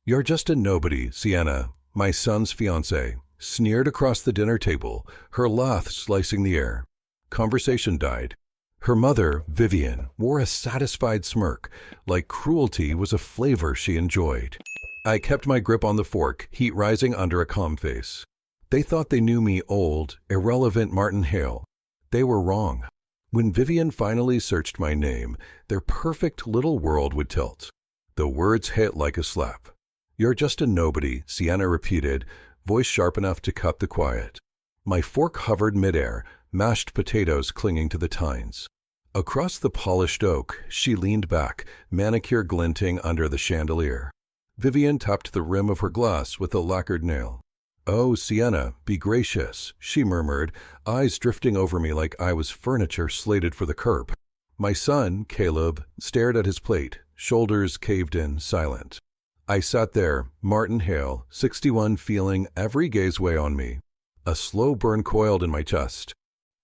You're just a nobody, Sienna, my son's fiancée, sneered across the dinner table, her laugh slicing the air. Conversation died. Her mother, Vivian, wore a satisfied smirk, like cruelty was a flavor she enjoyed. I kept my grip on the fork, heat rising under a calm face. They thought they knew me old, irrelevant Martin Hale. They were wrong. When Vivian finally searched my name, their perfect little world would tilt. The words hit like a slap. You're just a nobody, Sienna repeated, voice sharp enough to cut the quiet. My fork hovered midair, mashed potatoes clinging to the tines. Across the polished oak, she leaned back, manicure glinting under the chandelier. Vivian tapped the rim of her glass with a lacquered nail. "Oh, Sienna, be gracious," she murmured, eyes drifting over me like I was furniture slated for the curb. My son, Caleb, stared at his plate, shoulders caved in, silent. I sat there, Martin Hale, 61, feeling every gaze weigh on me. A slow burn coiled in my chest.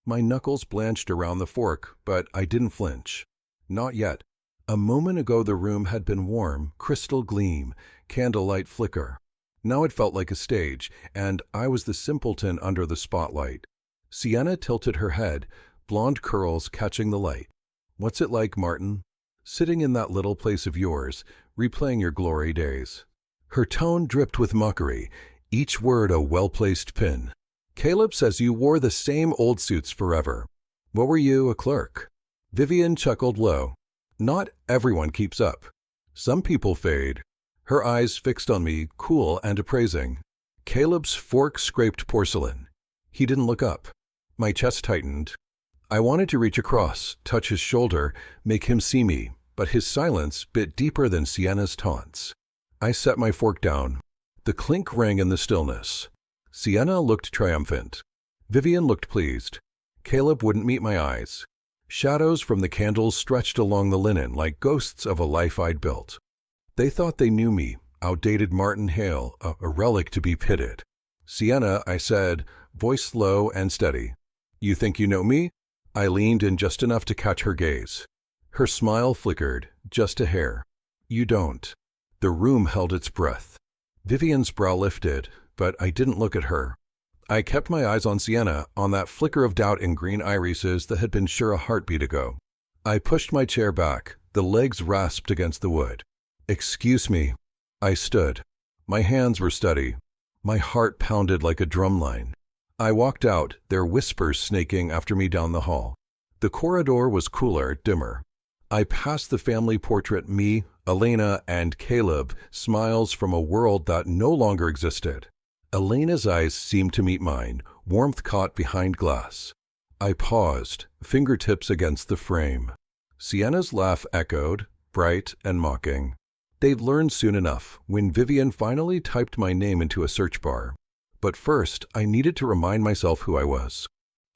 My knuckles blanched around the fork, but I didn't flinch. Not yet. A moment ago the room had been warm, crystal gleam, candlelight flicker. Now it felt like a stage, and I was the simpleton under the spotlight. Sienna tilted her head, blonde curls catching the light. "What's it like, Martin? Sitting in that little place of yours, replaying your glory days." Her tone dripped with mockery, each word a well-placed pin. "Caleb says you wore the same old suits forever. What were you, a clerk?" Vivian chuckled low. "Not everyone keeps up. Some people fade." Her eyes fixed on me, cool and appraising. Caleb's fork scraped porcelain. He didn't look up. My chest tightened. I wanted to reach across, touch his shoulder, make him see me, but his silence bit deeper than Sienna's taunts. I set my fork down. The clink rang in the stillness. Sienna looked triumphant. Vivian looked pleased. Caleb wouldn't meet my eyes. Shadows from the candles stretched along the linen like ghosts of a life I'd built. They thought they knew me, outdated Martin Hale, a relic to be pitted. "Sienna," I said, voice low and steady. "You think you know me?" I leaned in just enough to catch her gaze. Her smile flickered, just a hair. "You don't." The room held its breath. Vivian's brow lifted, but I didn't look at her. I kept my eyes on Sienna, on that flicker of doubt in green irises that had been sure a heartbeat ago. I pushed my chair back, the legs rasped against the wood. "Excuse me." I stood. My hands were steady. My heart pounded like a drumline. I walked out, their whispers snaking after me down the hall. The corridor was cooler, dimmer. I passed the family portrait, me, Elena, and Caleb, smiles from a world that no longer existed. Elena's eyes seemed to meet mine, warmth caught behind glass. I paused, fingertips against the frame. Sienna's laugh echoed, bright and mocking. They'd learn soon enough, when Vivian finally typed my name into a search bar. But first, I needed to remind myself who I was.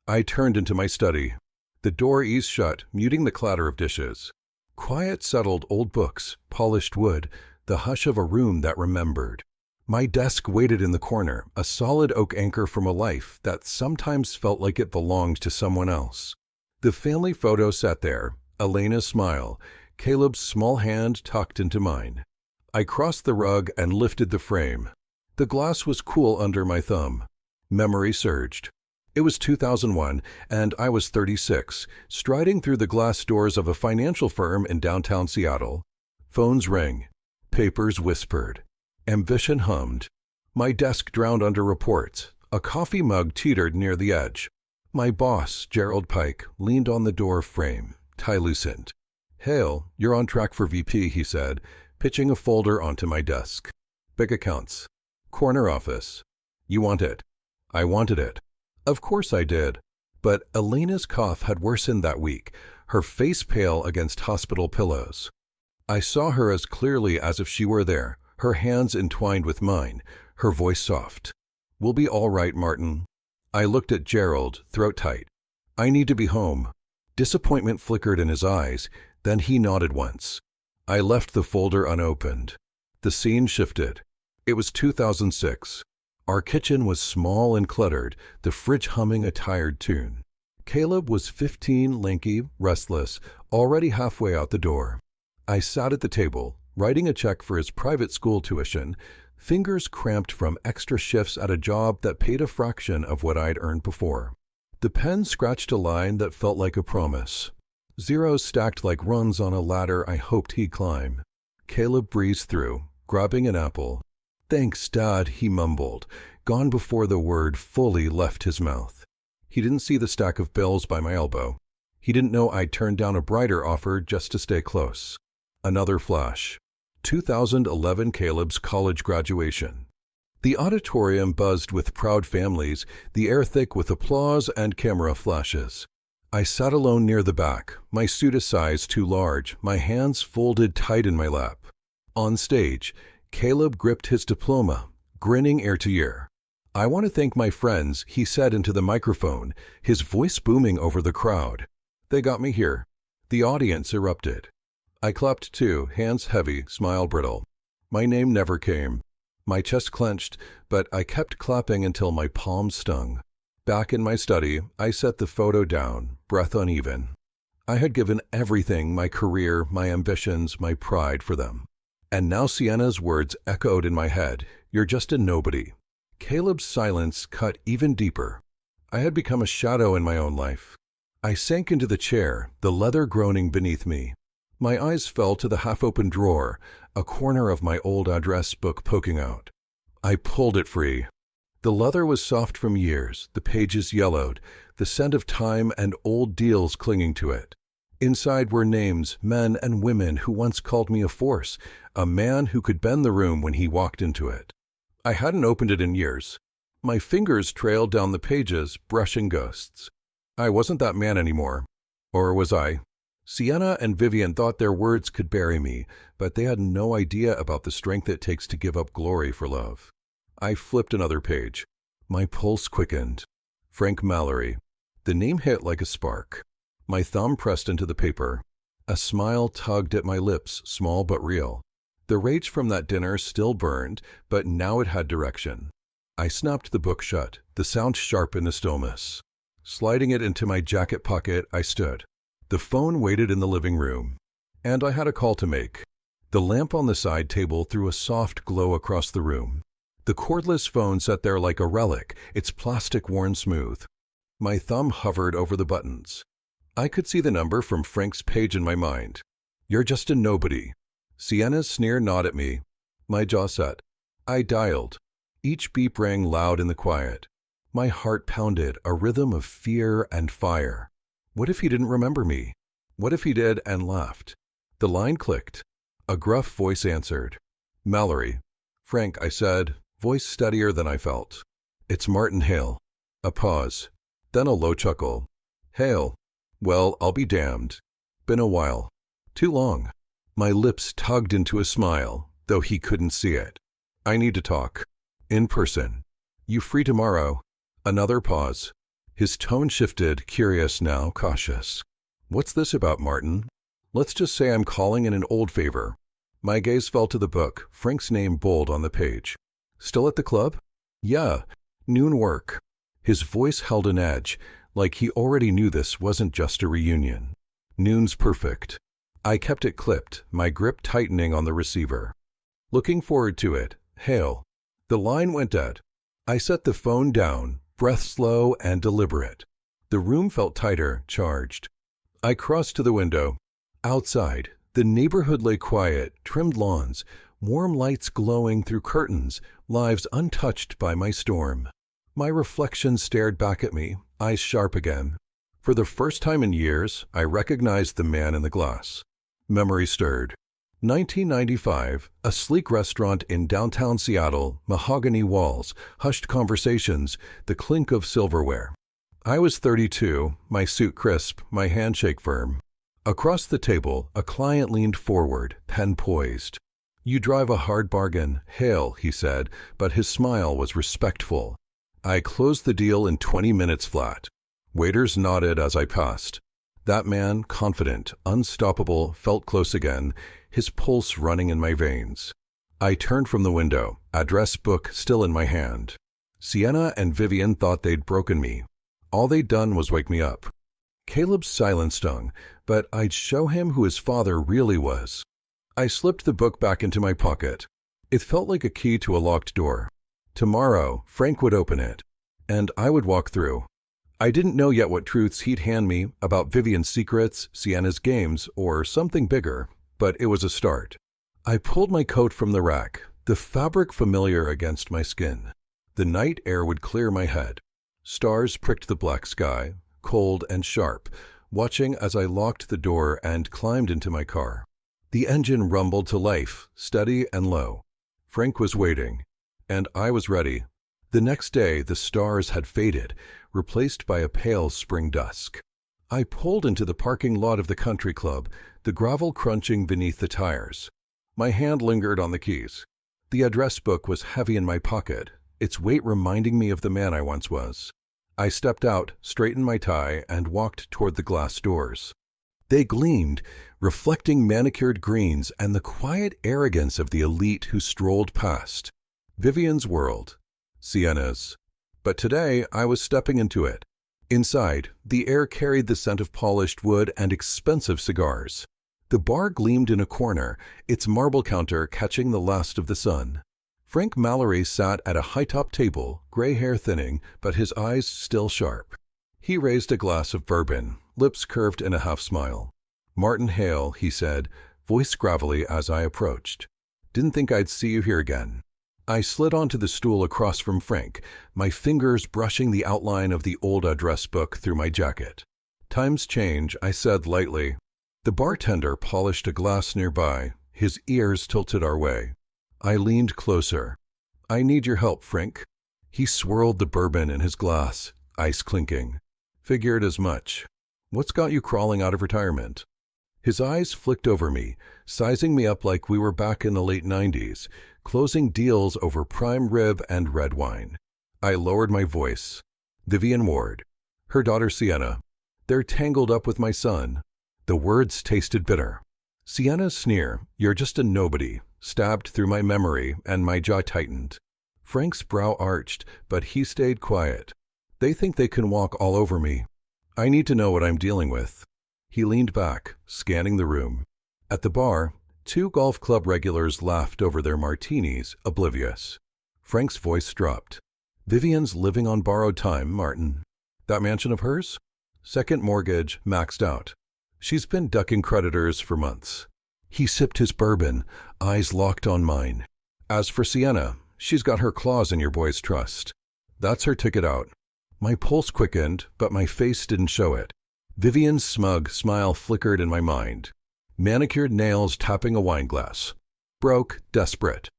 I turned into my study. The door eased shut, muting the clatter of dishes. Quiet settled old books, polished wood, the hush of a room that remembered. My desk waited in the corner, a solid oak anchor from a life that sometimes felt like it belonged to someone else. The family photo sat there, Elena's smile, Caleb's small hand tucked into mine. I crossed the rug and lifted the frame. The glass was cool under my thumb. Memory surged. It was 2001, and I was 36, striding through the glass doors of a financial firm in downtown Seattle. Phones rang. Papers whispered. Ambition hummed. My desk drowned under reports. A coffee mug teetered near the edge. My boss, Gerald Pike, leaned on the door frame, tie loosened. "Hale, you're on track for VP," he said, pitching a folder onto my desk. "Big accounts. Corner office. You want it?" I wanted it. Of course I did. But Elena's cough had worsened that week, her face pale against hospital pillows. I saw her as clearly as if she were there, her hands entwined with mine, her voice soft. "We'll be all right, Martin." I looked at Gerald, throat tight. "I need to be home." Disappointment flickered in his eyes, then he nodded once. I left the folder unopened. The scene shifted. It was 2006. Our kitchen was small and cluttered, the fridge humming a tired tune. Caleb was 15, lanky, restless, already halfway out the door. I sat at the table, writing a check for his private school tuition, fingers cramped from extra shifts at a job that paid a fraction of what I'd earned before. The pen scratched a line that felt like a promise. Zeros stacked like rungs on a ladder I hoped he'd climb. Caleb breezed through, grabbing an apple. "Thanks, Dad," he mumbled, gone before the word fully left his mouth. He didn't see the stack of bills by my elbow. He didn't know I'd turned down a brighter offer just to stay close. Another flash. 2011 Caleb's college graduation. The auditorium buzzed with proud families, the air thick with applause and camera flashes. I sat alone near the back, my suit a size too large, my hands folded tight in my lap. On stage, Caleb gripped his diploma, grinning ear to ear. "I want to thank my friends," he said into the microphone, his voice booming over the crowd. "They got me here." The audience erupted. I clapped too, hands heavy, smile brittle. My name never came. My chest clenched, but I kept clapping until my palms stung. Back in my study, I set the photo down, breath uneven. I had given everything, my career, my ambitions, my pride for them. And now Sienna's words echoed in my head, "You're just a nobody." Caleb's silence cut even deeper. I had become a shadow in my own life. I sank into the chair, the leather groaning beneath me. My eyes fell to the half-open drawer, a corner of my old address book poking out. I pulled it free. The leather was soft from years, the pages yellowed, the scent of time and old deals clinging to it. Inside were names, men and women who once called me a force, a man who could bend the room when he walked into it. I hadn't opened it in years. My fingers trailed down the pages, brushing ghosts. I wasn't that man anymore. Or was I? Sienna and Vivian thought their words could bury me, but they had no idea about the strength it takes to give up glory for love. I flipped another page. My pulse quickened. Frank Mallory. The name hit like a spark. My thumb pressed into the paper. A smile tugged at my lips, small but real. The rage from that dinner still burned, but now it had direction. I snapped the book shut, the sound sharp in the stillness. Sliding it into my jacket pocket, I stood. The phone waited in the living room. And I had a call to make. The lamp on the side table threw a soft glow across the room. The cordless phone sat there like a relic, its plastic worn smooth. My thumb hovered over the buttons. I could see the number from Frank's page in my mind. "You're just a nobody." Sienna's sneer gnawed at me. My jaw set. I dialed. Each beep rang loud in the quiet. My heart pounded, a rhythm of fear and fire. What if he didn't remember me? What if he did and laughed? The line clicked. A gruff voice answered. "Mallory." "Frank," I said, voice steadier than I felt. "It's Martin Hale." A pause. Then a low chuckle. "Hale. Well, I'll be damned. Been a while. Too long." My lips tugged into a smile, though he couldn't see it. "I need to talk. In person. You free tomorrow?" Another pause. His tone shifted, curious now, cautious. "What's this about, Martin?" "Let's just say I'm calling in an old favor." My gaze fell to the book, Frank's name bold on the page. "Still at the club?" "Yeah. Noon work." His voice held an edge, like he already knew this wasn't just a reunion. "Noon's perfect." I kept it clipped, my grip tightening on the receiver. "Looking forward to it. Hale." The line went dead. I set the phone down, breath slow and deliberate. The room felt tighter, charged. I crossed to the window. Outside, the neighborhood lay quiet, trimmed lawns, warm lights glowing through curtains, lives untouched by my storm. My reflection stared back at me, eyes sharp again. For the first time in years, I recognized the man in the glass. Memory stirred. 1995, a sleek restaurant in downtown Seattle, mahogany walls, hushed conversations, the clink of silverware. I was 32, my suit crisp, my handshake firm. Across the table, a client leaned forward, pen poised. "You drive a hard bargain, Hale," he said, but his smile was respectful. I closed the deal in 20 minutes flat. Waiters nodded as I passed. That man, confident, unstoppable, felt close again, his pulse running in my veins. I turned from the window, address book still in my hand. Sienna and Vivian thought they'd broken me. All they'd done was wake me up. Caleb's silence stung, but I'd show him who his father really was. I slipped the book back into my pocket. It felt like a key to a locked door. Tomorrow, Frank would open it, and I would walk through. I didn't know yet what truths he'd hand me about Vivian's secrets, Sienna's games, or something bigger, but it was a start. I pulled my coat from the rack, the fabric familiar against my skin. The night air would clear my head. Stars pricked the black sky, cold and sharp, watching as I locked the door and climbed into my car. The engine rumbled to life, steady and low. Frank was waiting, and I was ready. The next day, the stars had faded, replaced by a pale spring dusk. I pulled into the parking lot of the country club, the gravel crunching beneath the tires. My hand lingered on the keys. The address book was heavy in my pocket, its weight reminding me of the man I once was. I stepped out, straightened my tie, and walked toward the glass doors. They gleamed, reflecting manicured greens and the quiet arrogance of the elite who strolled past. Vivian's world. Sienna's. But today I was stepping into it. Inside, the air carried the scent of polished wood and expensive cigars. The bar gleamed in a corner, its marble counter catching the last of the sun. Frank Mallory sat at a high-top table, gray hair thinning, but his eyes still sharp. He raised a glass of bourbon, lips curved in a half-smile. "Martin Hale," he said, voice gravelly as I approached. "Didn't think I'd see you here again." I slid onto the stool across from Frank, my fingers brushing the outline of the old address book through my jacket. "Times change," I said lightly. The bartender polished a glass nearby, his ears tilted our way. I leaned closer. "I need your help, Frank." He swirled the bourbon in his glass, ice clinking. "Figured as much. What's got you crawling out of retirement?" His eyes flicked over me, sizing me up like we were back in the late 90s, closing deals over prime rib and red wine. I lowered my voice. "Vivian Ward. Her daughter Sienna. They're tangled up with my son." The words tasted bitter. Sienna's sneer, "You're just a nobody," stabbed through my memory, and my jaw tightened. Frank's brow arched, but he stayed quiet. "They think they can walk all over me. I need to know what I'm dealing with." He leaned back, scanning the room. At the bar, 2 golf club regulars laughed over their martinis, oblivious. Frank's voice dropped. "Vivian's living on borrowed time, Martin. That mansion of hers? Second mortgage, maxed out. She's been ducking creditors for months." He sipped his bourbon, eyes locked on mine. "As for Sienna, she's got her claws in your boy's trust. That's her ticket out." My pulse quickened, but my face didn't show it. Vivian's smug smile flickered in my mind. Manicured nails tapping a wine glass. Broke, desperate.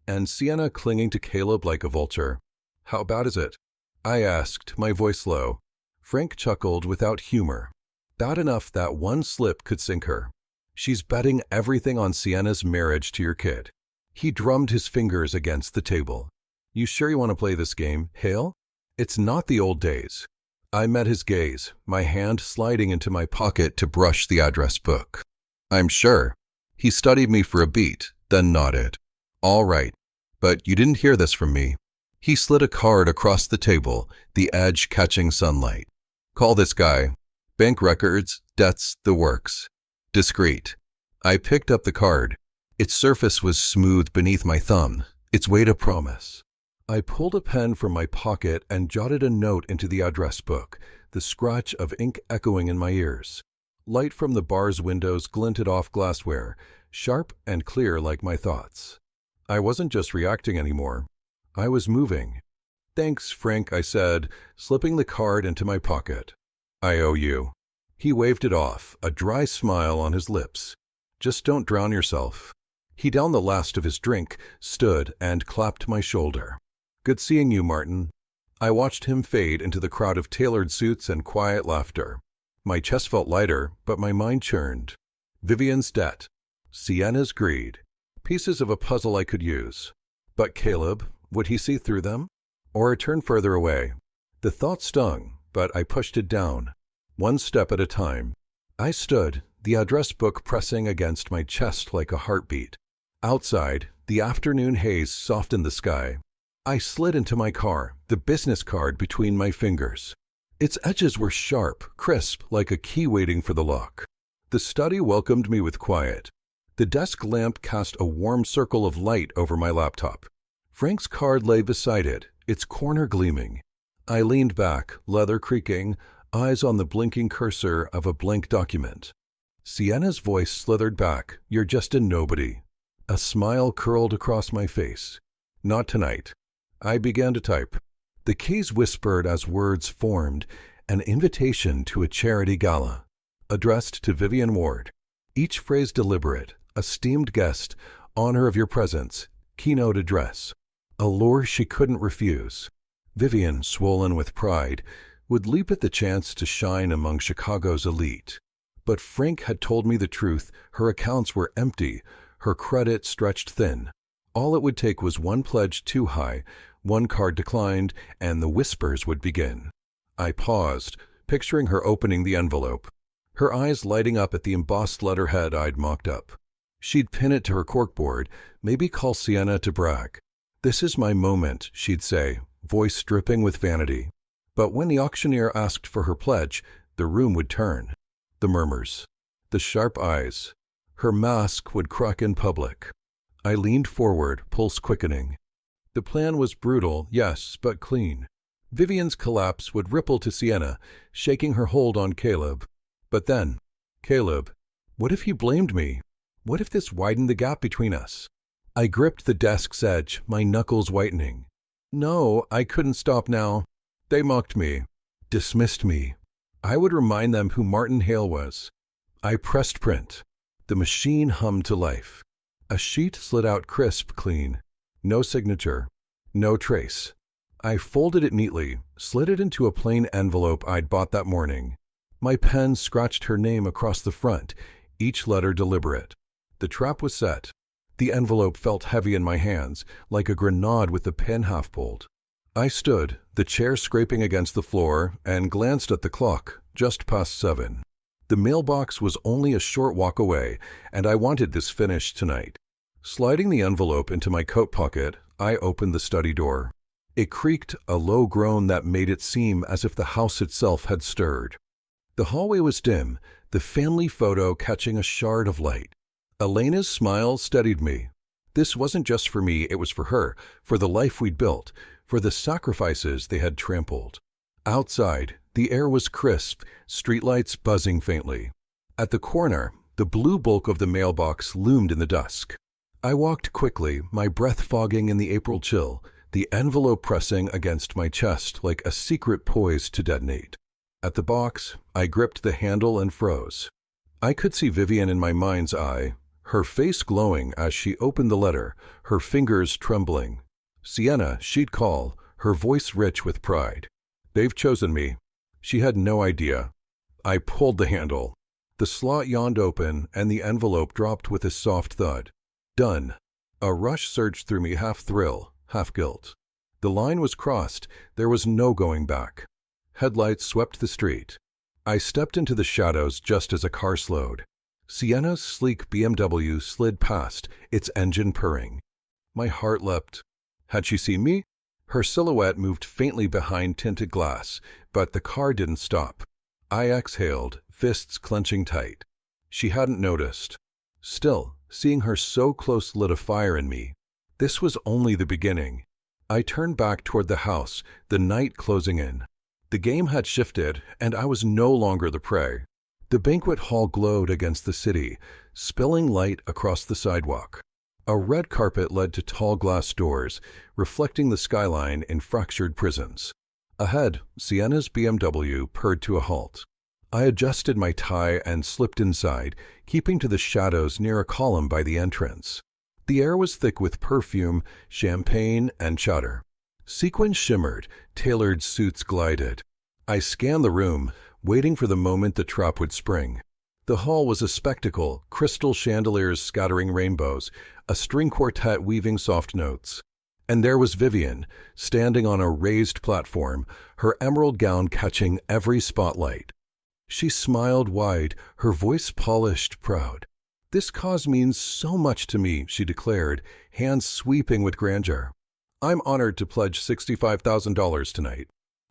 And Sienna clinging to Caleb like a vulture. "How bad is it?" I asked, my voice low. Frank chuckled without humor. "Bad enough that one slip could sink her. She's betting everything on Sienna's marriage to your kid." He drummed his fingers against the table. "You sure you want to play this game, Hale? It's not the old days." I met his gaze, my hand sliding into my pocket to brush the address book. "I'm sure." He studied me for a beat, then nodded. "All right, but you didn't hear this from me." He slid a card across the table, the edge catching sunlight. "Call this guy. Bank records, debts, the works. Discreet." I picked up the card. Its surface was smooth beneath my thumb, its weight a promise. I pulled a pen from my pocket and jotted a note into the address book, the scratch of ink echoing in my ears. Light from the bar's windows glinted off glassware, sharp and clear like my thoughts. I wasn't just reacting anymore. I was moving. "Thanks, Frank," I said, slipping the card into my pocket. "I owe you." He waved it off, a dry smile on his lips. "Just don't drown yourself." He downed the last of his drink, stood, and clapped my shoulder. "Good seeing you, Martin." I watched him fade into the crowd of tailored suits and quiet laughter. My chest felt lighter, but my mind churned. Vivian's debt. Sienna's greed. Pieces of a puzzle I could use. But Caleb, would he see through them? Or turn further away? The thought stung, but I pushed it down. One step at a time. I stood, the address book pressing against my chest like a heartbeat. Outside, the afternoon haze softened the sky. I slid into my car, the business card between my fingers. Its edges were sharp, crisp, like a key waiting for the lock. The study welcomed me with quiet. The desk lamp cast a warm circle of light over my laptop. Frank's card lay beside it, its corner gleaming. I leaned back, leather creaking, eyes on the blinking cursor of a blank document. Sienna's voice slithered back, "You're just a nobody." A smile curled across my face. "Not tonight." I began to type. The keys whispered as words formed, an invitation to a charity gala, addressed to Vivian Ward. Each phrase deliberate, esteemed guest, honor of your presence, keynote address. A lure she couldn't refuse. Vivian, swollen with pride, would leap at the chance to shine among Chicago's elite. But Frank had told me the truth. Her accounts were empty, her credit stretched thin. All it would take was one pledge too high, one card declined, and the whispers would begin. I paused, picturing her opening the envelope, her eyes lighting up at the embossed letterhead I'd mocked up. She'd pin it to her corkboard, maybe call Sienna to brag. "This is my moment," she'd say, voice dripping with vanity. But when the auctioneer asked for her pledge, the room would turn. The murmurs, the sharp eyes. Her mask would crack in public. I leaned forward, pulse quickening. The plan was brutal, yes, but clean. Vivian's collapse would ripple to Sienna, shaking her hold on Caleb. But then, Caleb. What if he blamed me? What if this widened the gap between us? I gripped the desk's edge, my knuckles whitening. No, I couldn't stop now. They mocked me, dismissed me. I would remind them who Martin Hale was. I pressed print. The machine hummed to life. A sheet slid out crisp, clean. No signature. No trace. I folded it neatly, slid it into a plain envelope I'd bought that morning. My pen scratched her name across the front, each letter deliberate. The trap was set. The envelope felt heavy in my hands, like a grenade with the pin half-pulled. I stood, the chair scraping against the floor, and glanced at the clock, just past 7. The mailbox was only a short walk away, and I wanted this finished tonight. Sliding the envelope into my coat pocket, I opened the study door. It creaked, a low groan that made it seem as if the house itself had stirred. The hallway was dim, the family photo catching a shard of light. Elena's smile steadied me. This wasn't just for me, it was for her, for the life we'd built, for the sacrifices they had trampled. Outside, the air was crisp, streetlights buzzing faintly. At the corner, the blue bulk of the mailbox loomed in the dusk. I walked quickly, my breath fogging in the April chill, the envelope pressing against my chest like a secret poised to detonate. At the box, I gripped the handle and froze. I could see Vivian in my mind's eye, her face glowing as she opened the letter, her fingers trembling. Sienna, she'd call, her voice rich with pride. "They've chosen me." She had no idea. I pulled the handle. The slot yawned open, and the envelope dropped with a soft thud. Done. A rush surged through me, half thrill, half guilt. The line was crossed. There was no going back. Headlights swept the street. I stepped into the shadows just as a car slowed. Sienna's sleek BMW slid past, its engine purring. My heart leapt. Had she seen me? Her silhouette moved faintly behind tinted glass, but the car didn't stop. I exhaled, fists clenching tight. She hadn't noticed. Still, seeing her so close lit a fire in me. This was only the beginning. I turned back toward the house, the night closing in. The game had shifted, and I was no longer the prey. The banquet hall glowed against the city, spilling light across the sidewalk. A red carpet led to tall glass doors, reflecting the skyline in fractured prisons. Ahead, Sienna's BMW purred to a halt. I adjusted my tie and slipped inside, keeping to the shadows near a column by the entrance. The air was thick with perfume, champagne, and chatter. Sequins shimmered, tailored suits glided. I scanned the room, waiting for the moment the trap would spring. The hall was a spectacle, crystal chandeliers scattering rainbows, a string quartet weaving soft notes. And there was Vivian, standing on a raised platform, her emerald gown catching every spotlight. She smiled wide, her voice polished, proud. "This cause means so much to me," she declared, hands sweeping with grandeur. "I'm honored to pledge $65,000 tonight."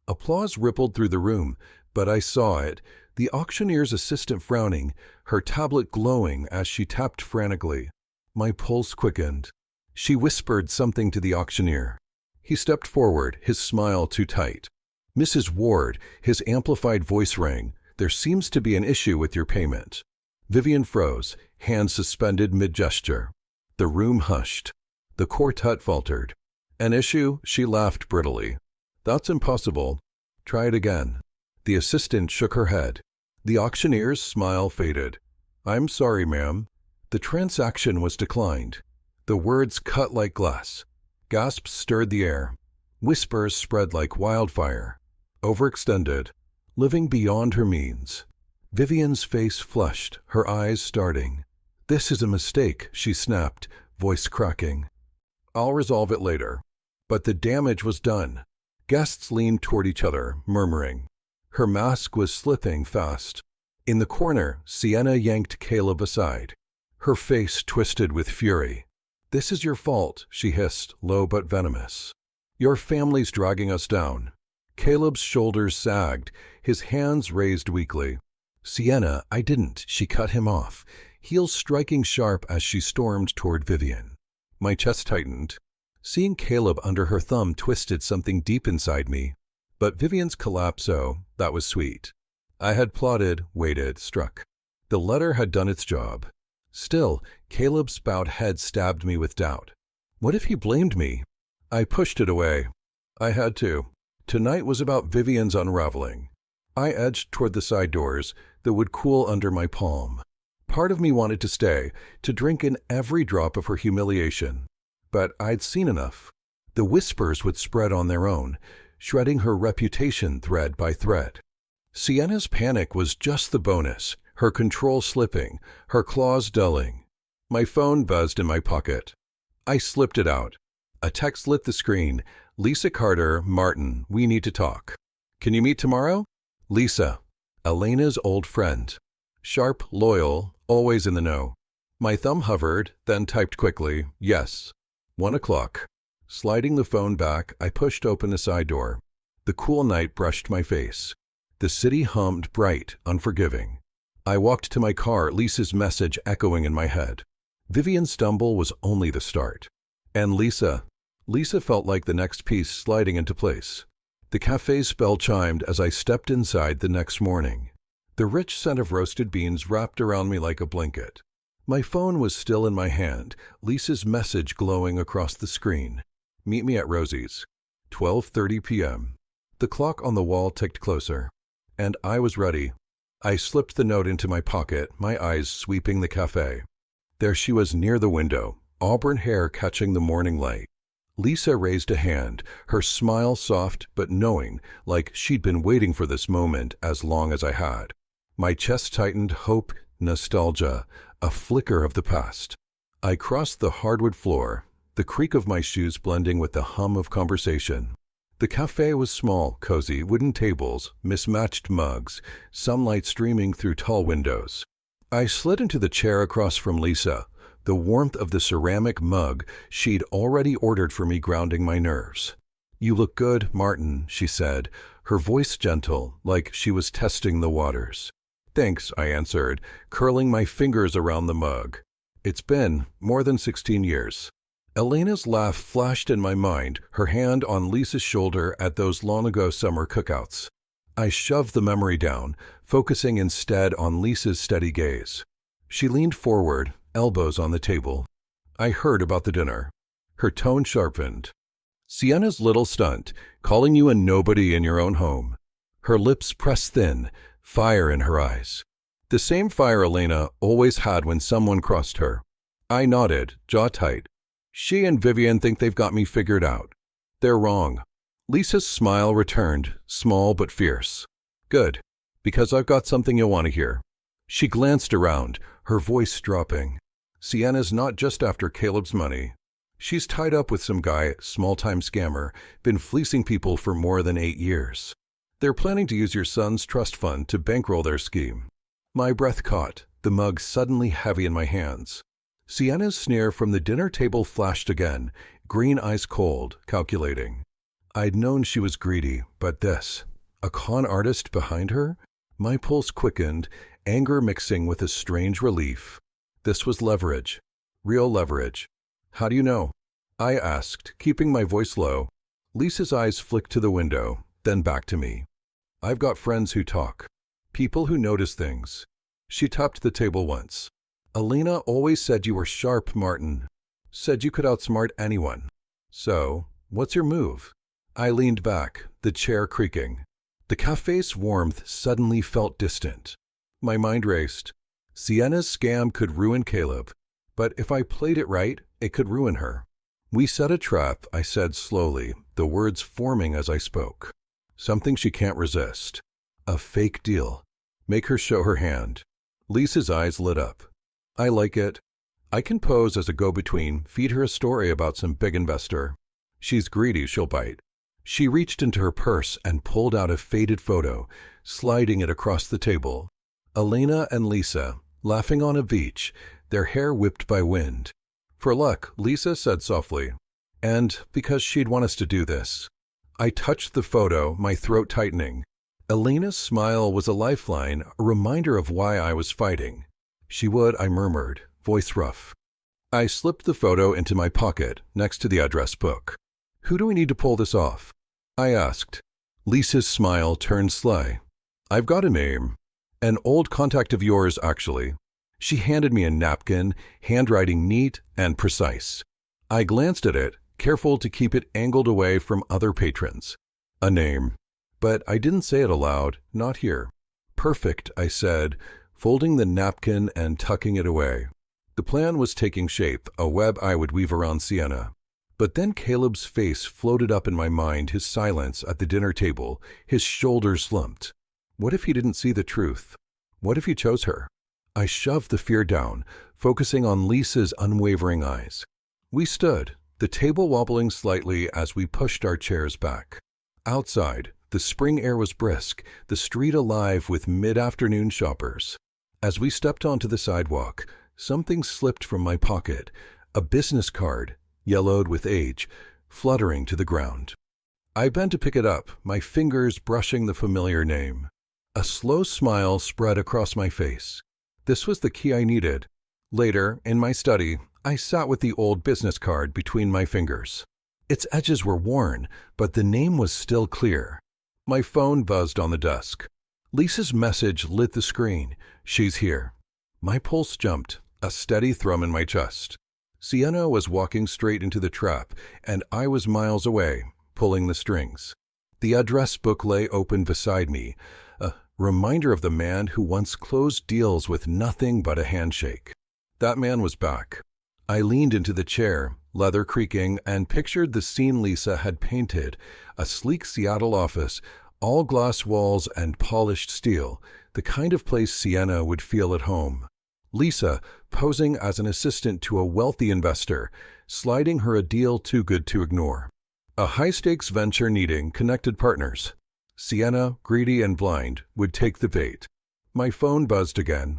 Applause rippled through the room, but I saw it, the auctioneer's assistant frowning, her tablet glowing as she tapped frantically. My pulse quickened. She whispered something to the auctioneer. He stepped forward, his smile too tight. "Mrs. Ward," his amplified voice rang, "there seems to be an issue with your payment." Vivian froze, hands suspended mid-gesture. The room hushed. The quartet faltered. "An issue?" She laughed brittly. "That's impossible. Try it again." The assistant shook her head. The auctioneer's smile faded. "I'm sorry, ma'am. The transaction was declined." The words cut like glass. Gasps stirred the air. Whispers spread like wildfire. Overextended. Living beyond her means. Vivian's face flushed, her eyes starting. "This is a mistake," she snapped, voice cracking. "I'll resolve it later." But the damage was done. Guests leaned toward each other, murmuring. Her mask was slipping fast. In the corner, Sienna yanked Caleb aside. Her face twisted with fury. "This is your fault," she hissed, low but venomous. "Your family's dragging us down." Caleb's shoulders sagged, his hands raised weakly. "Sienna, I didn't," she cut him off, heels striking sharp as she stormed toward Vivian. My chest tightened. Seeing Caleb under her thumb twisted something deep inside me. But Vivian's collapse, oh, that was sweet. I had plotted, waited, struck. The letter had done its job. Still, Caleb's bowed head stabbed me with doubt. What if he blamed me? I pushed it away. I had to. Tonight was about Vivian's unraveling. I edged toward the side doors that would cool under my palm. Part of me wanted to stay, to drink in every drop of her humiliation. But I'd seen enough. The whispers would spread on their own, shredding her reputation thread by thread. Sienna's panic was just the bonus, her control slipping, her claws dulling. My phone buzzed in my pocket. I slipped it out. A text lit the screen. "Lisa Carter, Martin, we need to talk. Can you meet tomorrow?" Lisa, Elena's old friend. Sharp, loyal, always in the know. My thumb hovered, then typed quickly, "Yes." 1:00. Sliding the phone back, I pushed open the side door. The cool night brushed my face. The city hummed bright, unforgiving. I walked to my car, Lisa's message echoing in my head. Vivian's stumble was only the start. And Lisa felt like the next piece sliding into place. The cafe's bell chimed as I stepped inside the next morning. The rich scent of roasted beans wrapped around me like a blanket. My phone was still in my hand, Lisa's message glowing across the screen. "Meet me at Rosie's. 12:30 p.m. The clock on the wall ticked closer. And I was ready. I slipped the note into my pocket, my eyes sweeping the cafe. There she was near the window, auburn hair catching the morning light. Lisa raised a hand, her smile soft but knowing, like she'd been waiting for this moment as long as I had. My chest tightened, hope, nostalgia, a flicker of the past. I crossed the hardwood floor, the creak of my shoes blending with the hum of conversation. The cafe was small, cozy, wooden tables, mismatched mugs, sunlight streaming through tall windows. I slid into the chair across from Lisa, the warmth of the ceramic mug she'd already ordered for me grounding my nerves. "You look good, Martin," she said, her voice gentle, like she was testing the waters. "Thanks," I answered, curling my fingers around the mug. "It's been more than 16 years. Elena's laugh flashed in my mind, her hand on Lisa's shoulder at those long-ago summer cookouts. I shoved the memory down, focusing instead on Lisa's steady gaze. She leaned forward, elbows on the table. "I heard about the dinner." Her tone sharpened. "Sienna's little stunt, calling you a nobody in your own home." Her lips pressed thin, fire in her eyes. The same fire Elena always had when someone crossed her. I nodded, jaw tight. She and Vivian think they've got me figured out. They're wrong. Lisa's smile returned, small but fierce. "Good, because I've got something you'll want to hear." She glanced around, her voice dropping. "Sienna's not just after Caleb's money. She's tied up with some guy, small-time scammer, been fleecing people for more than 8 years. They're planning to use your son's trust fund to bankroll their scheme." My breath caught, the mug suddenly heavy in my hands. Sienna's sneer from the dinner table flashed again, green eyes cold, calculating. I'd known she was greedy, but this, a con artist behind her? My pulse quickened, anger mixing with a strange relief. This was leverage. Real leverage. How do you know? I asked, keeping my voice low. Lisa's eyes flicked to the window, then back to me. I've got friends who talk. People who notice things. She tapped the table once. Elena always said you were sharp, Martin. Said you could outsmart anyone. So, what's your move? I leaned back, the chair creaking. The cafe's warmth suddenly felt distant. My mind raced. Sienna's scam could ruin Caleb, but if I played it right, it could ruin her. We set a trap, I said slowly, the words forming as I spoke. Something she can't resist. A fake deal. Make her show her hand. Lisa's eyes lit up. I like it. I can pose as a go-between, feed her a story about some big investor. She's greedy, she'll bite. She reached into her purse and pulled out a faded photo, sliding it across the table. Elena and Lisa, laughing on a beach, their hair whipped by wind. For luck, Lisa said softly. And because she'd want us to do this. I touched the photo, my throat tightening. Elena's smile was a lifeline, a reminder of why I was fighting. She would, I murmured, voice rough. I slipped the photo into my pocket, next to the address book. Who do we need to pull this off? I asked. Lisa's smile turned sly. I've got a name. An old contact of yours, actually. She handed me a napkin, handwriting neat and precise. I glanced at it, careful to keep it angled away from other patrons. A name. But I didn't say it aloud, not here. Perfect, I said, folding the napkin and tucking it away. The plan was taking shape, a web I would weave around Sienna. But then Caleb's face floated up in my mind, his silence at the dinner table, his shoulders slumped. What if he didn't see the truth? What if he chose her? I shoved the fear down, focusing on Lisa's unwavering eyes. We stood, the table wobbling slightly as we pushed our chairs back. Outside, the spring air was brisk, the street alive with mid-afternoon shoppers. As we stepped onto the sidewalk, something slipped from my pocket, a business card, yellowed with age, fluttering to the ground. I bent to pick it up, my fingers brushing the familiar name. A slow smile spread across my face. This was the key I needed. Later, in my study, I sat with the old business card between my fingers. Its edges were worn, but the name was still clear. My phone buzzed on the desk. Lisa's message lit the screen. She's here. My pulse jumped, a steady thrum in my chest. Sienna was walking straight into the trap, and I was miles away, pulling the strings. The address book lay open beside me, a reminder of the man who once closed deals with nothing but a handshake. That man was back. I leaned into the chair, leather creaking, and pictured the scene Lisa had painted, a sleek Seattle office, all glass walls and polished steel, the kind of place Sienna would feel at home. Lisa, posing as an assistant to a wealthy investor, sliding her a deal too good to ignore. A high-stakes venture needing connected partners. Sienna, greedy and blind, would take the bait. My phone buzzed again.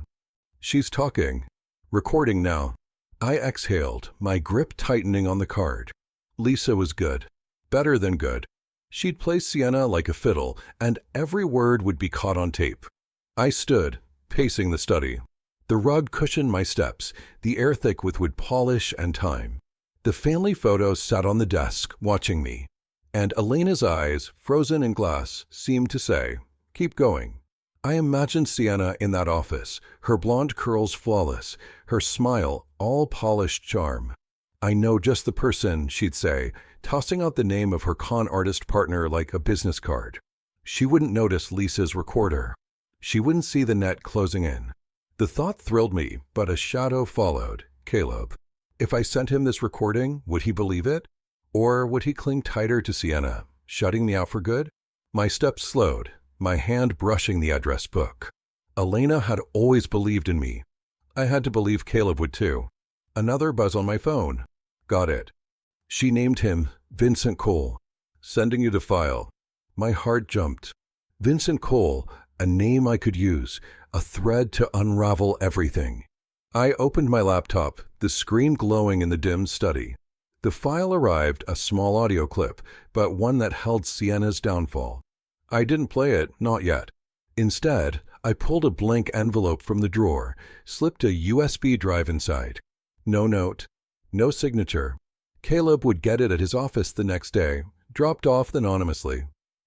She's talking. Recording now. I exhaled, my grip tightening on the card. Lisa was good. Better than good. She'd play Sienna like a fiddle, and every word would be caught on tape. I stood, pacing the study. The rug cushioned my steps, the air thick with wood polish and time. The family photos sat on the desk, watching me. And Elena's eyes, frozen in glass, seemed to say, keep going. I imagined Sienna in that office, her blonde curls flawless, her smile all polished charm. I know just the person, she'd say, tossing out the name of her con artist partner like a business card. She wouldn't notice Lisa's recorder. She wouldn't see the net closing in. The thought thrilled me, but a shadow followed, Caleb. If I sent him this recording, would he believe it? Or would he cling tighter to Sienna, shutting me out for good? My steps slowed, my hand brushing the address book. Elena had always believed in me. I had to believe Caleb would too. Another buzz on my phone. Got it. She named him Vincent Cole. Sending you the file. My heart jumped. Vincent Cole, a name I could use, a thread to unravel everything. I opened my laptop, the screen glowing in the dim study. The file arrived, a small audio clip, but one that held Sienna's downfall. I didn't play it, not yet. Instead, I pulled a blank envelope from the drawer, slipped a USB drive inside. No note, no signature. Caleb would get it at his office the next day, dropped off anonymously.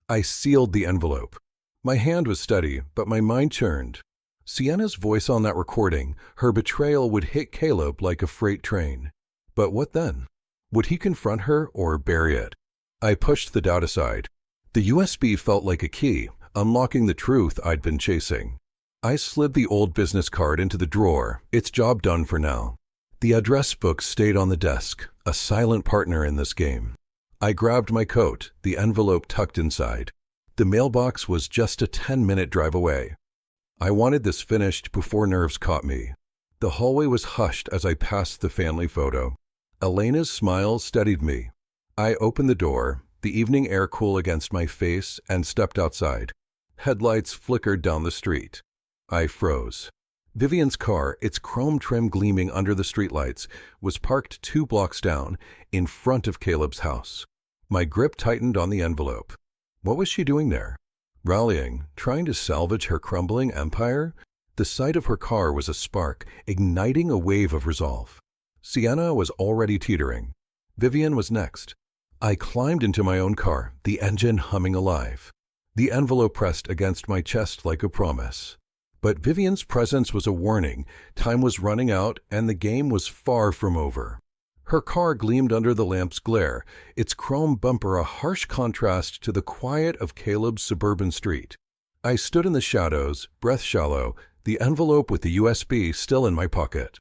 I sealed the envelope. My hand was steady, but my mind churned. Sienna's voice on that recording, her betrayal would hit Caleb like a freight train. But what then? Would he confront her or bury it? I pushed the doubt aside. The USB felt like a key, unlocking the truth I'd been chasing. I slid the old business card into the drawer, its job done for now. The address book stayed on the desk, a silent partner in this game. I grabbed my coat, the envelope tucked inside. The mailbox was just a 10-minute drive away. I wanted this finished before nerves caught me. The hallway was hushed as I passed the family photo. Elena's smile steadied me. I opened the door, the evening air cool against my face, and stepped outside. Headlights flickered down the street. I froze. Vivian's car, its chrome trim gleaming under the streetlights, was parked 2 blocks down, in front of Caleb's house. My grip tightened on the envelope. What was she doing there? Rallying, trying to salvage her crumbling empire? The sight of her car was a spark, igniting a wave of resolve. Sienna was already teetering. Vivian was next. I climbed into my own car, the engine humming alive. The envelope pressed against my chest like a promise. But Vivian's presence was a warning. Time was running out, and the game was far from over. Her car gleamed under the lamp's glare, its chrome bumper a harsh contrast to the quiet of Caleb's suburban street. I stood in the shadows, breath shallow, the envelope with the USB still in my pocket.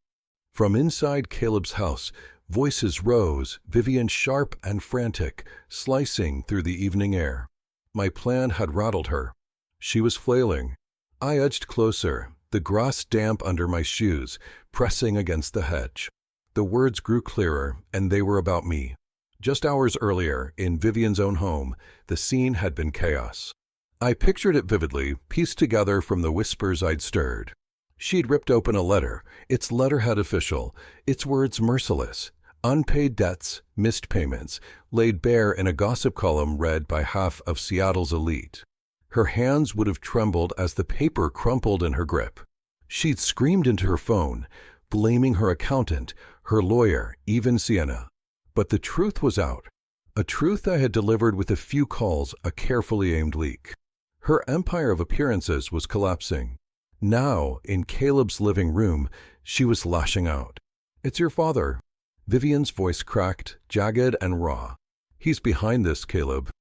From inside Caleb's house, voices rose, Vivian sharp and frantic, slicing through the evening air. My plan had rattled her. She was flailing. I edged closer, the grass damp under my shoes, pressing against the hedge. The words grew clearer, and they were about me. Just hours earlier, in Vivian's own home, the scene had been chaos. I pictured it vividly, pieced together from the whispers I'd stirred. She'd ripped open a letter, its letterhead official, its words merciless. Unpaid debts, missed payments, laid bare in a gossip column read by half of Seattle's elite. Her hands would have trembled as the paper crumpled in her grip. She'd screamed into her phone, blaming her accountant, her lawyer, even Sienna. But the truth was out. A truth I had delivered with a few calls, a carefully aimed leak. Her empire of appearances was collapsing. Now, in Caleb's living room, she was lashing out. "It's your father." Vivian's voice cracked, jagged and raw. "He's behind this, Caleb.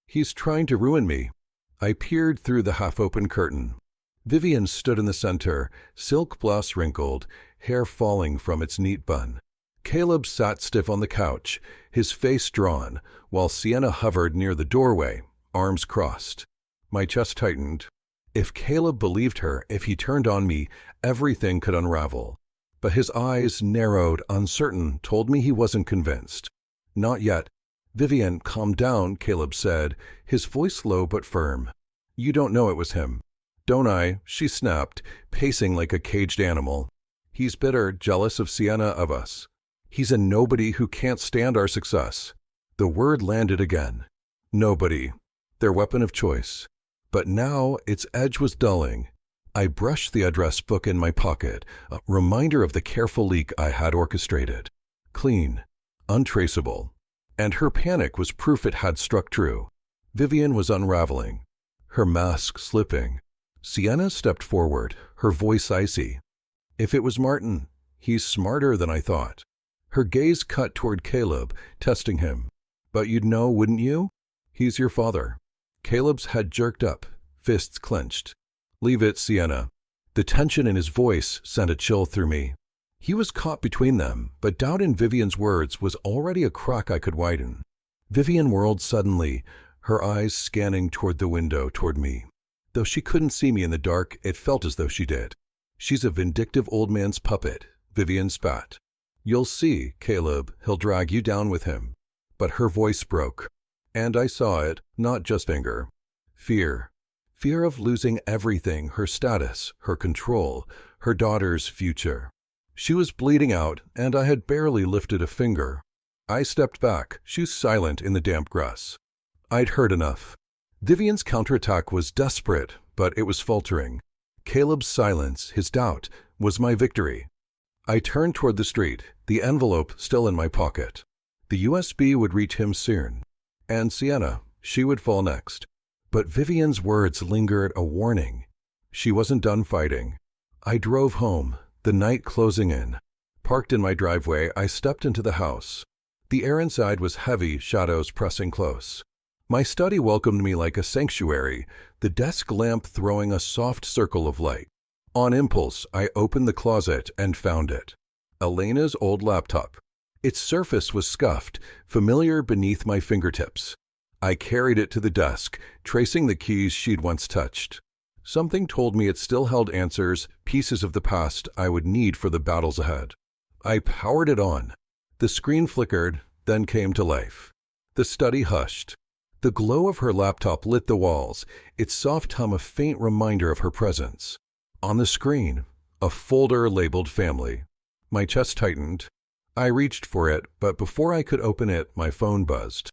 He's trying to ruin me." I peered through the half-open curtain. Vivian stood in the center, silk blouse wrinkled, hair falling from its neat bun. Caleb sat stiff on the couch, his face drawn, while Sienna hovered near the doorway, arms crossed. My chest tightened. If Caleb believed her, if he turned on me, everything could unravel. But his eyes, narrowed, uncertain, told me he wasn't convinced. "Not yet." "Vivian, calm down," Caleb said, his voice low but firm. "You don't know it was him." "Don't I?" she snapped, pacing like a caged animal. "He's bitter, jealous of Sienna, of us. He's a nobody who can't stand our success." The word landed again. Nobody. Their weapon of choice. But now its edge was dulling. I brushed the address book in my pocket, a reminder of the careful leak I had orchestrated. Clean. Untraceable. And her panic was proof it had struck true. Vivian was unraveling. Her mask slipping. Sienna stepped forward, her voice icy. "If it was Martin, he's smarter than I thought." Her gaze cut toward Caleb, testing him. "But you'd know, wouldn't you? He's your father." Caleb's head jerked up, fists clenched. "Leave it, Sienna." The tension in his voice sent a chill through me. He was caught between them, but doubt in Vivian's words was already a crack I could widen. Vivian whirled suddenly, her eyes scanning toward the window, toward me. Though she couldn't see me in the dark, it felt as though she did. "She's a vindictive old man's puppet," Vivian spat. "You'll see, Caleb, he'll drag you down with him." But her voice broke. And I saw it, not just anger. Fear. Fear of losing everything, her status, her control, her daughter's future. She was bleeding out, and I had barely lifted a finger. I stepped back, shoes silent in the damp grass. I'd heard enough. Vivian's counterattack was desperate, but it was faltering. Caleb's silence, his doubt, was my victory. I turned toward the street, the envelope still in my pocket. The USB would reach him soon. And Sienna, she would fall next. But Vivian's words lingered a warning. She wasn't done fighting. I drove home, the night closing in. Parked in my driveway, I stepped into the house. The air inside was heavy, shadows pressing close. My study welcomed me like a sanctuary, the desk lamp throwing a soft circle of light. On impulse, I opened the closet and found it. Elena's old laptop. Its surface was scuffed, familiar beneath my fingertips. I carried it to the desk, tracing the keys she'd once touched. Something told me it still held answers, pieces of the past I would need for the battles ahead. I powered it on. The screen flickered, then came to life. The study hushed. The glow of her laptop lit the walls, its soft hum a faint reminder of her presence. On the screen, a folder labeled family. My chest tightened. I reached for it, but before I could open it, my phone buzzed.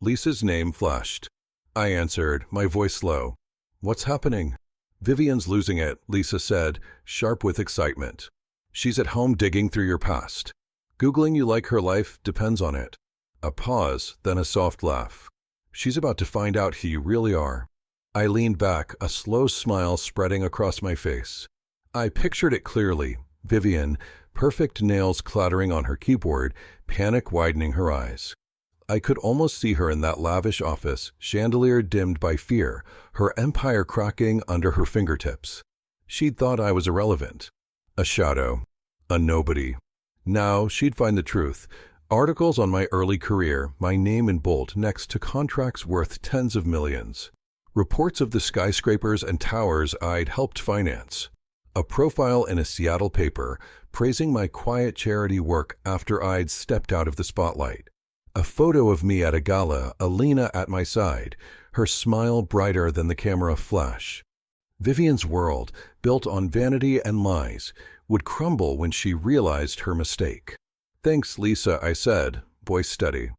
Lisa's name flashed. I answered, my voice low. What's happening? Vivian's losing it, Lisa said, sharp with excitement. She's at home digging through your past. Googling you like her life depends on it. A pause, then a soft laugh. She's about to find out who you really are. I leaned back, a slow smile spreading across my face. I pictured it clearly. Vivian, perfect nails clattering on her keyboard, panic widening her eyes. I could almost see her in that lavish office, chandelier dimmed by fear, her empire cracking under her fingertips. She'd thought I was irrelevant. A shadow. A nobody. Now she'd find the truth. Articles on my early career, my name in bold next to contracts worth tens of millions. Reports of the skyscrapers and towers I'd helped finance. A profile in a Seattle paper praising my quiet charity work after I'd stepped out of the spotlight. A photo of me at a gala, Elena at my side, her smile brighter than the camera flash. Vivian's world, built on vanity and lies, would crumble when she realized her mistake. Thanks, Lisa, I said, voice steady.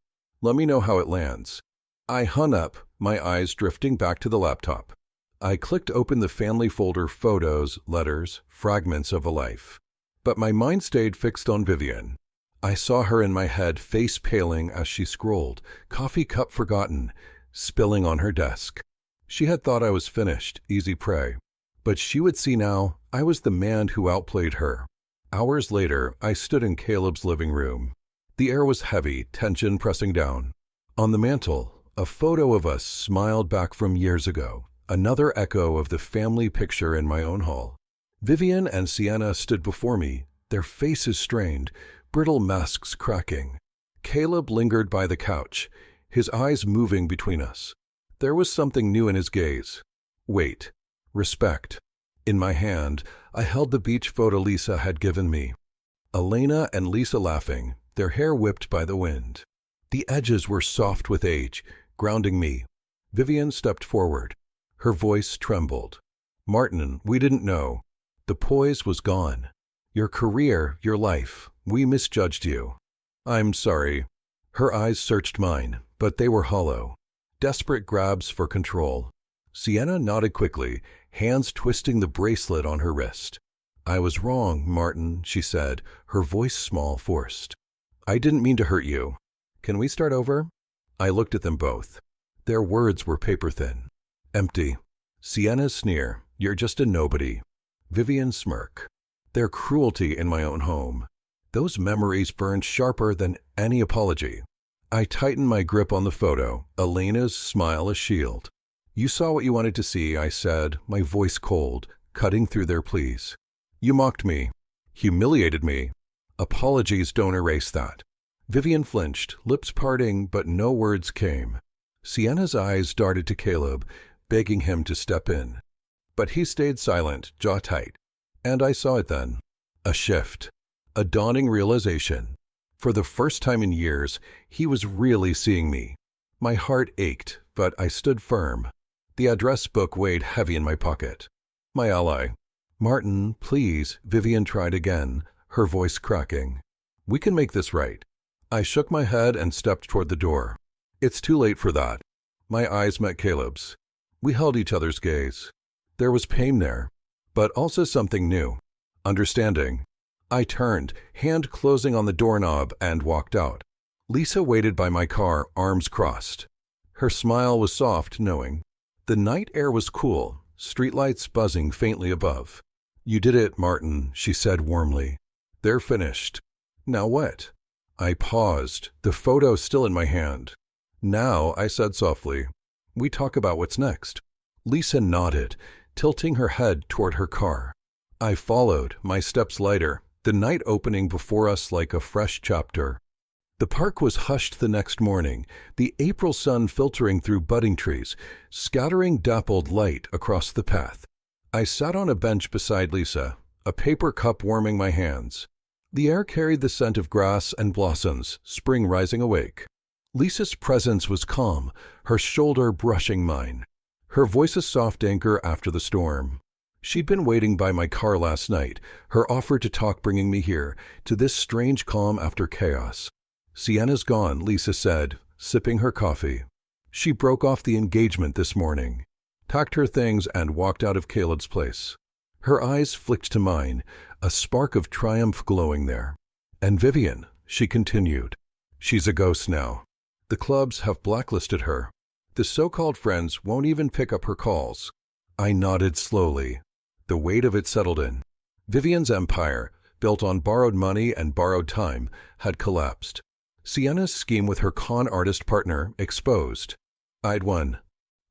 Let me know how it lands. I hung up, my eyes drifting back to the laptop. I clicked open the family folder, photos, letters, fragments of a life. But my mind stayed fixed on Vivian. I saw her in my head, face paling as she scrolled, coffee cup forgotten, spilling on her desk. She had thought I was finished, easy prey. But she would see now I was the man who outplayed her. Hours later, I stood in Caleb's living room. The air was heavy, tension pressing down. On the mantel, a photo of us smiled back from years ago, another echo of the family picture in my own hall. Vivian and Sienna stood before me, their faces strained, brittle masks cracking. Caleb lingered by the couch, his eyes moving between us. There was something new in his gaze. Wait. Respect. In my hand, I held the beach photo Lisa had given me. Elena and Lisa laughing, their hair whipped by the wind. The edges were soft with age, grounding me. Vivian stepped forward. Her voice trembled. Martin, we didn't know. The poise was gone. Your career, your life, we misjudged you. I'm sorry. Her eyes searched mine, but they were hollow. Desperate grabs for control. Sienna nodded quickly, hands twisting the bracelet on her wrist. I was wrong, Martin, she said, her voice small, forced. I didn't mean to hurt you. Can we start over? I looked at them both. Their words were paper-thin. Empty. Sienna's sneer, you're just a nobody. Vivian's smirk. Their cruelty in my own home. Those memories burned sharper than any apology. I tightened my grip on the photo, Elena's smile a shield. You saw what you wanted to see, I said, my voice cold, cutting through their pleas. You mocked me, humiliated me. Apologies don't erase that. Vivian flinched, lips parting, but no words came. Sienna's eyes darted to Caleb, begging him to step in. But he stayed silent, jaw tight. And I saw it then. A shift. A dawning realization. For the first time in years, he was really seeing me. My heart ached, but I stood firm. The address book weighed heavy in my pocket. My ally. Martin, please, Vivian tried again, her voice cracking. We can make this right. I shook my head and stepped toward the door. It's too late for that. My eyes met Caleb's. We held each other's gaze. There was pain there, but also something new. Understanding. I turned, hand closing on the doorknob, and walked out. Lisa waited by my car, arms crossed. Her smile was soft, knowing. The night air was cool, streetlights buzzing faintly above. "You did it, Martin," she said warmly. "They're finished. Now what?" I paused, the photo still in my hand. "Now," I said softly, "we talk about what's next." Lisa nodded, tilting her head toward her car. I followed, my steps lighter, the night opening before us like a fresh chapter. The park was hushed the next morning, the April sun filtering through budding trees, scattering dappled light across the path. I sat on a bench beside Lisa, a paper cup warming my hands. The air carried the scent of grass and blossoms, spring rising awake. Lisa's presence was calm, her shoulder brushing mine. Her voice a soft anchor after the storm. She'd been waiting by my car last night, her offer to talk bringing me here, to this strange calm after chaos. "Sienna's gone," Lisa said, sipping her coffee. "She broke off the engagement this morning, packed her things, and walked out of Caleb's place." Her eyes flicked to mine, a spark of triumph glowing there. "And Vivian," she continued, "she's a ghost now. The clubs have blacklisted her. The so-called friends won't even pick up her calls." I nodded slowly. The weight of it settled in. Vivian's empire, built on borrowed money and borrowed time, had collapsed. Sienna's scheme with her con artist partner exposed. I'd won.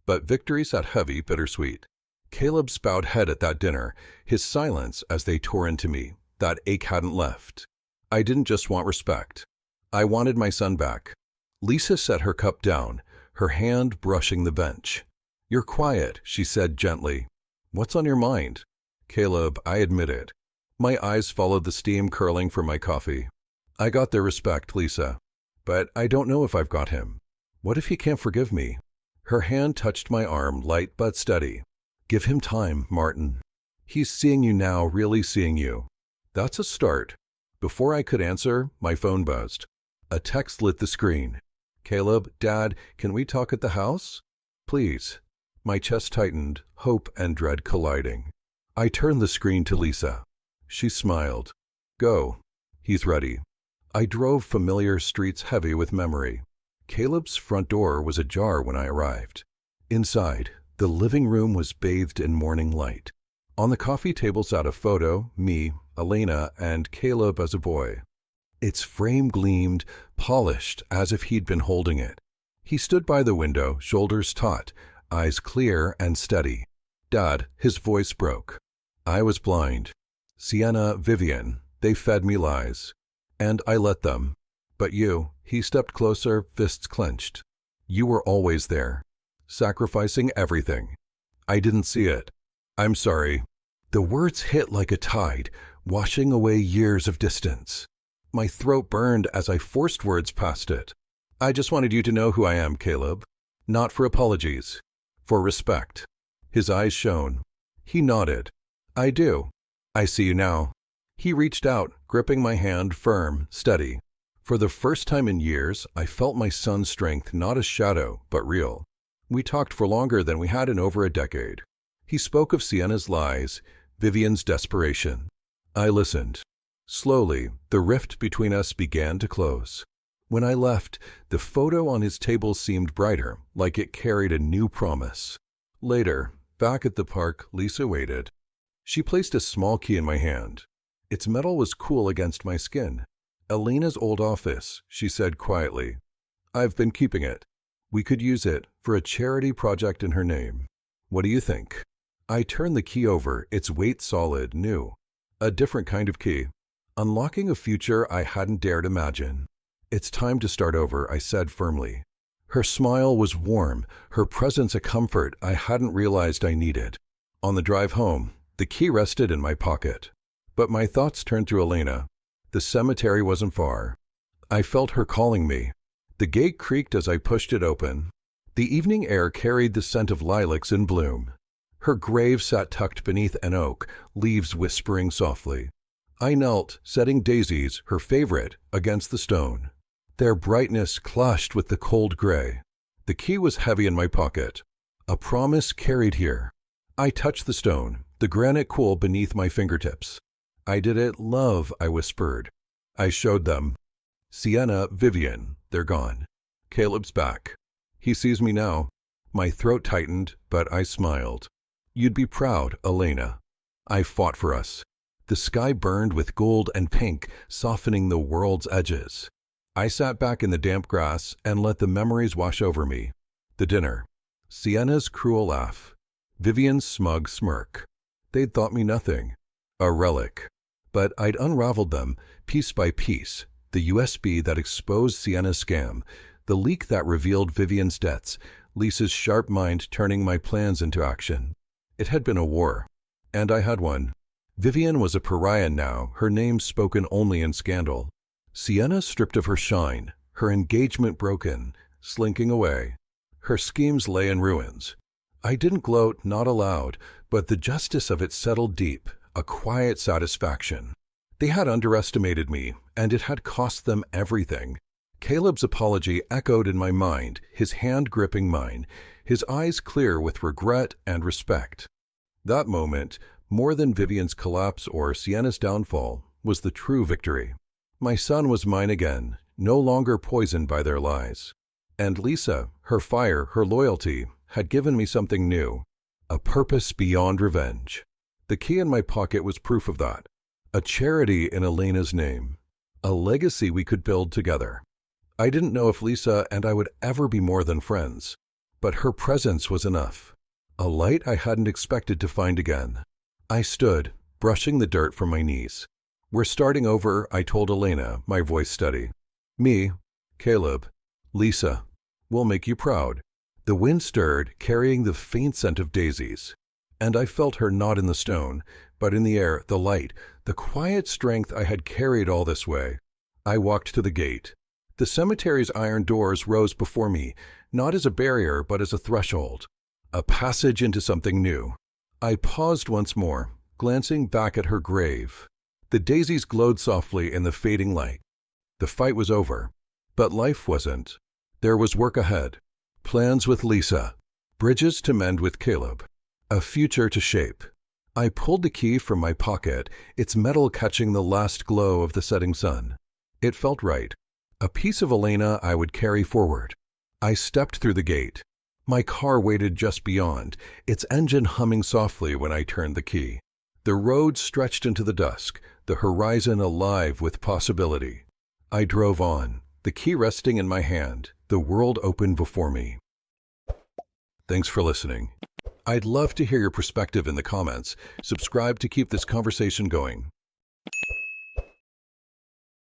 But victory sat heavy, bittersweet. Caleb's bowed head at that dinner, his silence as they tore into me. That ache hadn't left. I didn't just want respect. I wanted my son back. Lisa set her cup down, her hand brushing the bench. "You're quiet," she said gently. "What's on your mind?" "Caleb," I admitted. My eyes followed the steam curling from my coffee. "I got their respect, Lisa. But I don't know if I've got him. What if he can't forgive me?" Her hand touched my arm, light but steady. "Give him time, Martin. He's seeing you now, really seeing you." "That's a start." Before I could answer, my phone buzzed. A text lit the screen. "Caleb, Dad, can we talk at the house?" "Please." My chest tightened, hope and dread colliding. I turned the screen to Lisa. She smiled. "Go. He's ready." I drove familiar streets heavy with memory. Caleb's front door was ajar when I arrived. Inside, the living room was bathed in morning light. On the coffee table sat a photo, me, Elena, and Caleb as a boy. Its frame gleamed, polished as if he'd been holding it. He stood by the window, shoulders taut, eyes clear and steady. "Dad," his voice broke. I was blind. Sienna, Vivian, they fed me lies. And I let them. But you, he stepped closer, fists clenched. You were always there, sacrificing everything. I didn't see it. I'm sorry. The words hit like a tide, washing away years of distance. My throat burned as I forced words past it. I just wanted you to know who I am, Caleb. Not for apologies. For respect. His eyes shone. He nodded. I do. I see you now. He reached out, gripping my hand firm, steady. For the first time in years, I felt my son's strength not a shadow, but real. We talked for longer than we had in over a decade. He spoke of Sienna's lies, Vivian's desperation. I listened. Slowly, the rift between us began to close. When I left, the photo on his table seemed brighter, like it carried a new promise. Later, back at the park, Lisa waited. She placed a small key in my hand. Its metal was cool against my skin. "Elena's old office," she said quietly. "I've been keeping it. We could use it for a charity project in her name. What do you think?" I turned the key over, its weight solid, new. A different kind of key. Unlocking a future I hadn't dared imagine. "It's time to start over," I said firmly. Her smile was warm, her presence a comfort I hadn't realized I needed. On the drive home, the key rested in my pocket. But my thoughts turned to Elena. The cemetery wasn't far. I felt her calling me. The gate creaked as I pushed it open. The evening air carried the scent of lilacs in bloom. Her grave sat tucked beneath an oak, leaves whispering softly. I knelt, setting daisies, her favorite, against the stone. Their brightness clashed with the cold gray. The key was heavy in my pocket. A promise carried here. I touched the stone, the granite cool beneath my fingertips. I did it, love, I whispered. I showed them. Sienna, Vivian, they're gone. Caleb's back. He sees me now. My throat tightened, but I smiled. You'd be proud, Elena. I fought for us. The sky burned with gold and pink, softening the world's edges. I sat back in the damp grass and let the memories wash over me. The dinner. Sienna's cruel laugh. Vivian's smug smirk. They'd thought me nothing. A relic. But I'd unraveled them, piece by piece. The USB that exposed Sienna's scam, the leak that revealed Vivian's debts, Lisa's sharp mind turning my plans into action. It had been a war. And I had won. Vivian was a pariah now, her name spoken only in scandal. Sienna stripped of her shine, her engagement broken, slinking away. Her schemes lay in ruins. I didn't gloat, not aloud, but the justice of it settled deep, a quiet satisfaction. They had underestimated me, and it had cost them everything. Caleb's apology echoed in my mind, his hand gripping mine, his eyes clear with regret and respect. That moment, more than Vivian's collapse or Sienna's downfall, was the true victory. My son was mine again, no longer poisoned by their lies. And Lisa, her fire, her loyalty, had given me something new, a purpose beyond revenge. The key in my pocket was proof of that. A charity in Elena's name. A legacy we could build together. I didn't know if Lisa and I would ever be more than friends, but her presence was enough. A light I hadn't expected to find again. I stood, brushing the dirt from my knees. We're starting over, I told Elena, my voice steady. Me, Caleb, Lisa, we'll make you proud. The wind stirred, carrying the faint scent of daisies. And I felt her not in the stone, but in the air, the light, the quiet strength I had carried all this way. I walked to the gate. The cemetery's iron doors rose before me, not as a barrier, but as a threshold. A passage into something new. I paused once more, glancing back at her grave. The daisies glowed softly in the fading light. The fight was over, but life wasn't. There was work ahead. Plans with Lisa. Bridges to mend with Caleb. A future to shape. I pulled the key from my pocket, its metal catching the last glow of the setting sun. It felt right. A piece of Elena I would carry forward. I stepped through the gate. My car waited just beyond, its engine humming softly when I turned the key. The road stretched into the dusk, the horizon alive with possibility. I drove on, the key resting in my hand, the world open before me. Thanks for listening. I'd love to hear your perspective in the comments. Subscribe to keep this conversation going.